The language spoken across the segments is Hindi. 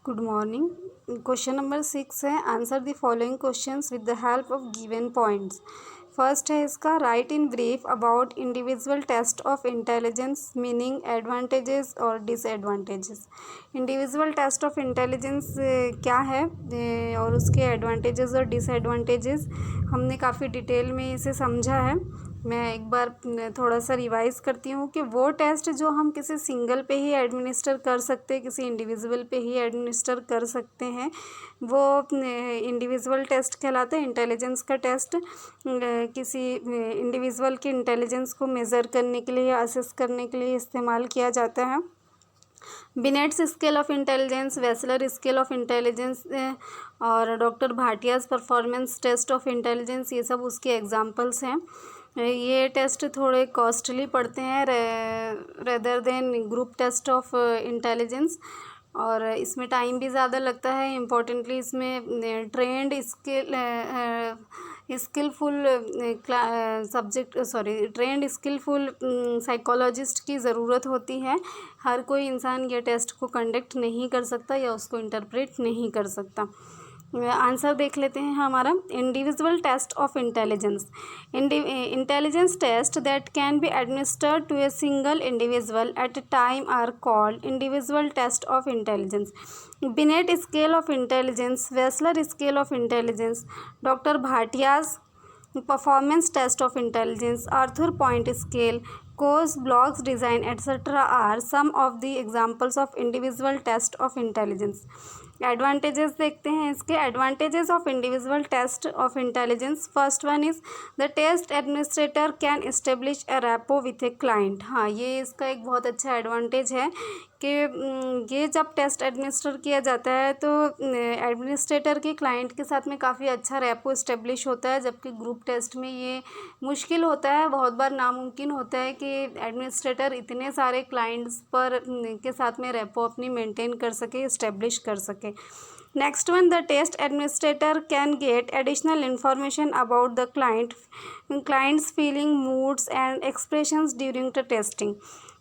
Good morning. क्वेश्चन नंबर 6 है, answer the following questions with the help of given points. First है इसका, write in brief about individual test of intelligence, meaning, advantages और disadvantages. Individual test of intelligence क्या है और उसके एडवांटेजेस और डिसएडवांटेजेस हमने काफ़ी डिटेल में इसे समझा है। मैं एक बार थोड़ा सा रिवाइज करती हूँ कि वो टेस्ट जो हम किसी सिंगल पे ही एडमिनिस्टर कर सकते हैं, किसी इंडिविजुअल पे ही एडमिनिस्टर कर सकते हैं, वो इंडिविजुअल टेस्ट कहलाता है। इंटेलिजेंस का टेस्ट किसी इंडिविजुअल की इंटेलिजेंस को मेज़र करने के लिए या असेस करने के लिए इस्तेमाल किया जाता है। Binet's scale of intelligence, Wechsler scale of intelligence और doctor Bhatia's performance test of intelligence, ये सब उसके एग्जांपल्स हैं। ये टेस्ट थोड़े कॉस्टली पड़ते हैं rather than group test of intelligence, और इसमें टाइम भी ज़्यादा लगता है। इम्पोर्टेंटली इसमें ट्रेंड ट्रेंड स्किलफुल साइकोलॉजिस्ट की ज़रूरत होती है। हर कोई इंसान ये टेस्ट को कंडक्ट नहीं कर सकता या उसको इंटरप्रेट नहीं कर सकता। आंसर देख लेते हैं हमारा। Individual test of intelligence, intelligence test that can be administered to a single individual at a time are called individual test of intelligence. Binet scale of intelligence, Wechsler scale of intelligence, doctor Bhatia's performance test of intelligence, Arthur point scale, Kohs blocks design etcetera are some of the examples of individual test of intelligence. Advantages देखते हैं इसके। Advantages of individual test of intelligence, first one is the test administrator can establish a rapport with a client. हाँ, ये इसका एक बहुत अच्छा एडवांटेज है कि ये जब टेस्ट एडमिनिस्टर किया जाता है तो एडमिनिस्ट्रेटर के क्लाइंट के साथ में काफ़ी अच्छा रैपो इस्टेब्लिश होता है, जबकि ग्रुप टेस्ट में ये मुश्किल होता है, बहुत बार नामुमकिन होता है कि एडमिनिस्ट्रेटर इतने सारे क्लाइंट्स पर के साथ में रैपो अपनी मेंटेन कर सके, इस्टेब्लिश कर सके। Next one, the test administrator can get additional information about the client's feeling, moods and expressions during the testing.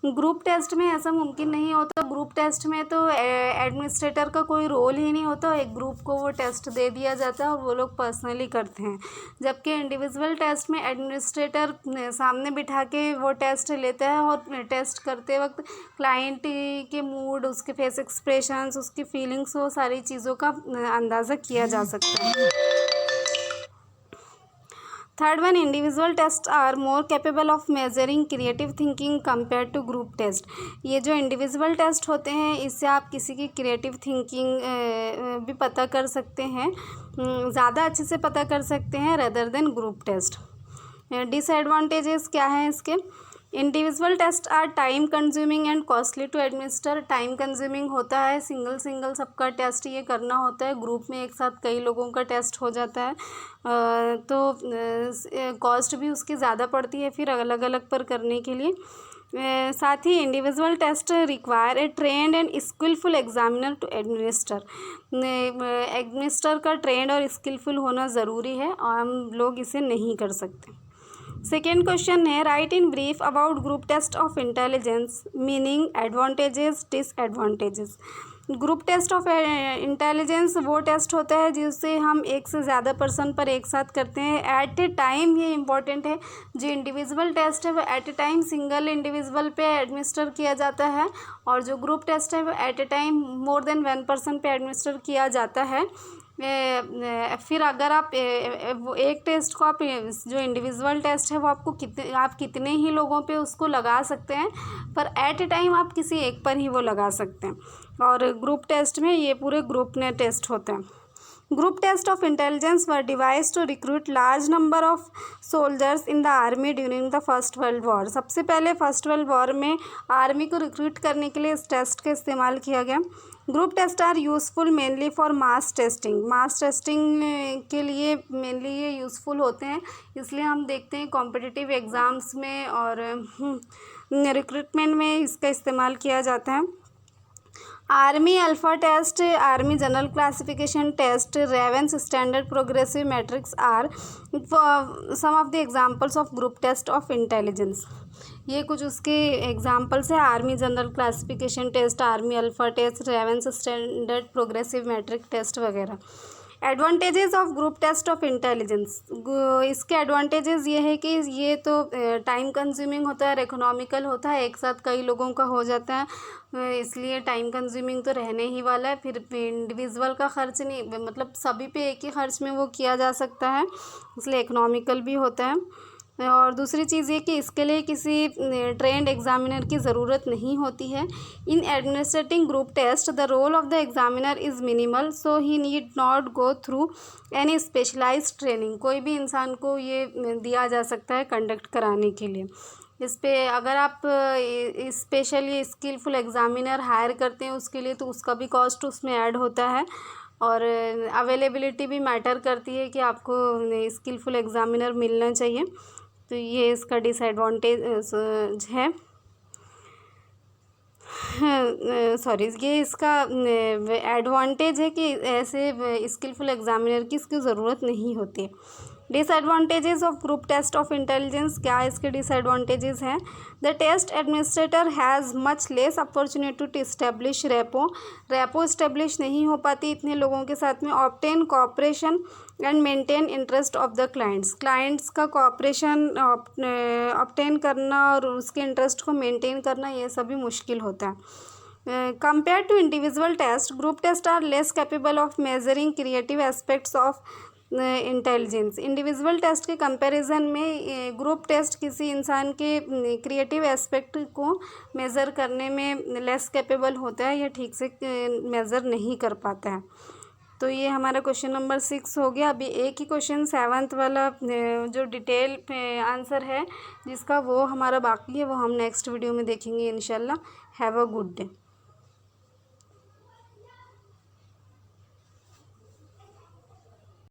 Group test में ऐसा मुमकिन नहीं होता। ग्रुप टेस्ट में तो एडमिनिस्ट्रेटर का कोई रोल ही नहीं होता, एक ग्रुप को वो टेस्ट दे दिया जाता है और वो लोग पर्सनली करते हैं। जबकि इंडिविजुअल टेस्ट में एडमिनिस्ट्रेटर सामने बिठा के वो टेस्ट लेता है और टेस्ट करते वक्त क्लाइंट के मूड, उसके फेस एक्सप्रेशंस, उसकी फीलिंग्स, वो सारी चीज़ों का अंदाज़ा किया जा सकता है। Third one, individual test are more capable of measuring creative thinking compare to group test. ये जो इंडिविजुअल टेस्ट होते हैं, इससे आप किसी की क्रिएटिव थिंकिंग भी पता कर सकते हैं, ज़्यादा अच्छे से पता कर सकते हैं rather than group test. Disadvantages क्या हैं इसके? Individual test are time consuming and costly to administer. Time consuming होता है, सिंगल सबका टेस्ट ये करना होता है। ग्रुप में एक साथ कई लोगों का टेस्ट हो जाता है तो कॉस्ट भी उसकी ज़्यादा पड़ती है फिर अलग अलग पर करने के लिए। साथ ही individual test require a trained and skillful examiner to administer. Administer का ट्रेंड और स्किलफुल होना ज़रूरी है और हम लोग इसे नहीं कर सकते। सेकेंड क्वेश्चन है, right in brief about group test of intelligence, meaning, advantages, disadvantages. Group test of intelligence वो टेस्ट होता है जिससे हम एक से ज़्यादा पर्सन पर एक साथ करते हैं एट ए टाइम। ये इंपॉर्टेंट है। जो इंडिविजुअल टेस्ट है वो at a time single individual पे एडमिनिस्टर किया जाता है, और जो ग्रुप टेस्ट है वो at a time more than 1 person पे एडमिनिस्टर किया जाता है। फिर अगर आप वो एक टेस्ट को आप जो इंडिविजुअल टेस्ट है वो आप कितने ही लोगों पे उसको लगा सकते हैं, पर एट ए टाइम आप किसी एक पर ही वो लगा सकते हैं। और ग्रुप टेस्ट में ये पूरे ग्रुप ने टेस्ट होते हैं। Group test of intelligence were device to recruit large number of soldiers in the army during the first world war. सबसे पहले फर्स्ट वर्ल्ड वॉर में आर्मी को रिक्रूट करने के लिए इस टेस्ट का इस्तेमाल किया गया। Group test are useful mainly for mass testing. Mass testing के लिए मेनली ये यूज़फुल होते हैं, इसलिए हम देखते हैं कॉम्पिटिटिव एग्ज़ाम्स में और रिक्रूटमेंट में इसका इस्तेमाल किया जाता है। Army alpha test, army general classification test, Raven's standard progressive matrix are some of the examples of group test of intelligence. ये कुछ उसके एग्जांपल्स है, army general classification test, army alpha test, Raven's standard progressive matrix test वगैरह। Advantages of group test of intelligence, इसके एडवांटेजेस ये है कि ये तो टाइम कंज्यूमिंग होता है, इकोनॉमिकल होता है, एक साथ कई लोगों का हो जाता है, इसलिए टाइम कंज्यूमिंग तो रहने ही वाला है। फिर इंडिविजुअल का खर्च नहीं, मतलब सभी पे एक ही खर्च में वो किया जा सकता है, इसलिए इकोनॉमिकल भी होता है। और दूसरी चीज़ ये कि इसके लिए किसी ट्रेंड एग्जामिनर की ज़रूरत नहीं होती है। In administering group test the role of the examiner is minimal, so he need not go through any specialised training. कोई भी इंसान को ये दिया जा सकता है कंडक्ट कराने के लिए। इस पे अगर आप स्पेशली स्किलफुल एग्जामिनर हायर करते हैं उसके लिए, तो उसका भी कॉस्ट उसमें ऐड होता है। और अवेलेबिलिटी भी मैटर करती है कि आपको स्किलफुल एग्जामिनर मिलना चाहिए, तो ये इसका डिसएडवांटेज है। सॉरी, ये इसका एडवांटेज है कि ऐसे स्किलफुल एग्जामिनर की इसकी ज़रूरत नहीं होती है। Disadvantages of group test of intelligence, क्या इसके डिसएडवांटेजेस हैं? The test administrator has much less opportunity to establish rapport establish नहीं हो पाती इतने लोगों के साथ में। Obtain cooperation and maintain interest of the clients का कोऑपरेशन ऑब्टेन करना और उसके इंटरेस्ट को मेंटेन करना, ये सभी मुश्किल होता है। Compare to individual test, group test are less capable of measuring creative aspects of intelligence. Individual test के कंपैरिजन में ग्रुप टेस्ट किसी इंसान के क्रिएटिव एस्पेक्ट को मेज़र करने में लेस कैपेबल होता है, या ठीक से मेज़र नहीं कर पाता है। तो ये हमारा क्वेश्चन नंबर 6 हो गया। अभी एक ही क्वेश्चन 7th वाला जो डिटेल आंसर है जिसका, वो हमारा बाकी है, वो हम नेक्स्ट वीडियो में देखेंगे इंशाल्लाह। Have a good day.